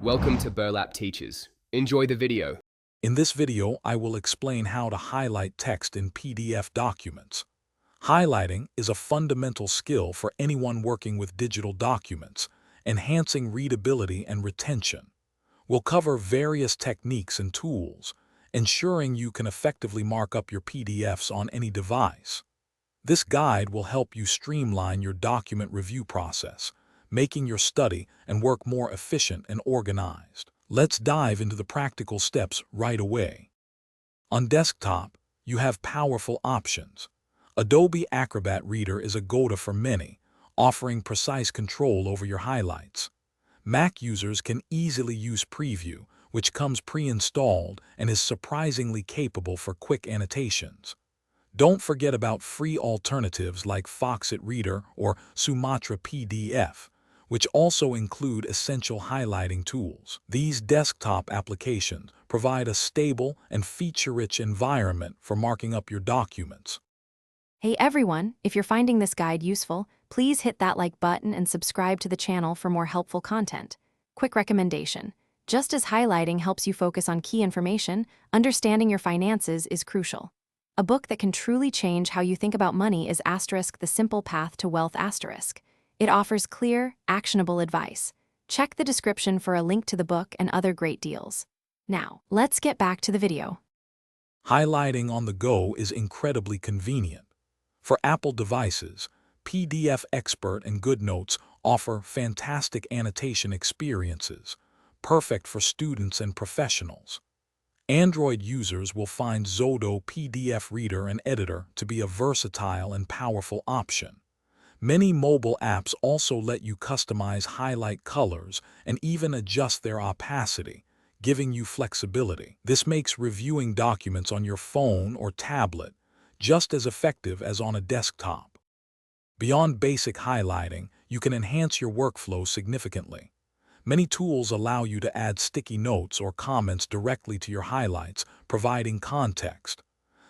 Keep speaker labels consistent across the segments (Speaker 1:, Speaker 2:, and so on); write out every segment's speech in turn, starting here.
Speaker 1: Welcome to Burlap Teachers. Enjoy the video.
Speaker 2: In this video, I will explain how to highlight text in PDF documents. Highlighting is a fundamental skill for anyone working with digital documents, enhancing readability and retention. We'll cover various techniques and tools, ensuring you can effectively mark up your PDFs on any device. This guide will help you streamline your document review process, making your study and work more efficient and organized. Let's dive into the practical steps right away. On desktop, you have powerful options. Adobe Acrobat Reader is a go-to for many, offering precise control over your highlights. Mac users can easily use Preview, which comes pre-installed and is surprisingly capable for quick annotations. Don't forget about free alternatives like Foxit Reader or Sumatra PDF, which also include essential highlighting tools. These desktop applications provide a stable and feature-rich environment for marking up your documents.
Speaker 3: Hey everyone, if you're finding this guide useful, please hit that like button and subscribe to the channel for more helpful content. Quick recommendation. Just as highlighting helps you focus on key information, understanding your finances is crucial. A book that can truly change how you think about money is The Simple Path to Wealth *. It offers clear, actionable advice. Check the description for a link to the book and other great deals. Now, let's get back to the video.
Speaker 2: Highlighting on the go is incredibly convenient. For Apple devices, PDF Expert and GoodNotes offer fantastic annotation experiences, perfect for students and professionals. Android users will find Zodo PDF Reader and Editor to be a versatile and powerful option. Many mobile apps also let you customize highlight colors and even adjust their opacity, giving you flexibility. This makes reviewing documents on your phone or tablet just as effective as on a desktop. Beyond basic highlighting, you can enhance your workflow significantly. Many tools allow you to add sticky notes or comments directly to your highlights, providing context.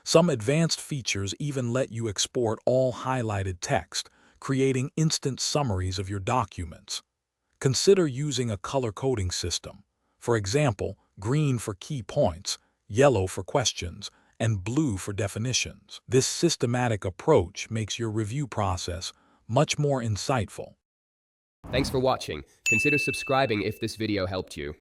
Speaker 2: Some advanced features even let you export all highlighted text, creating instant summaries of your documents. Consider using a color coding system. For example, green for key points, yellow for questions, and blue for definitions. This systematic approach makes your review process much more insightful.
Speaker 1: Thanks for watching. Consider subscribing if this video helped you.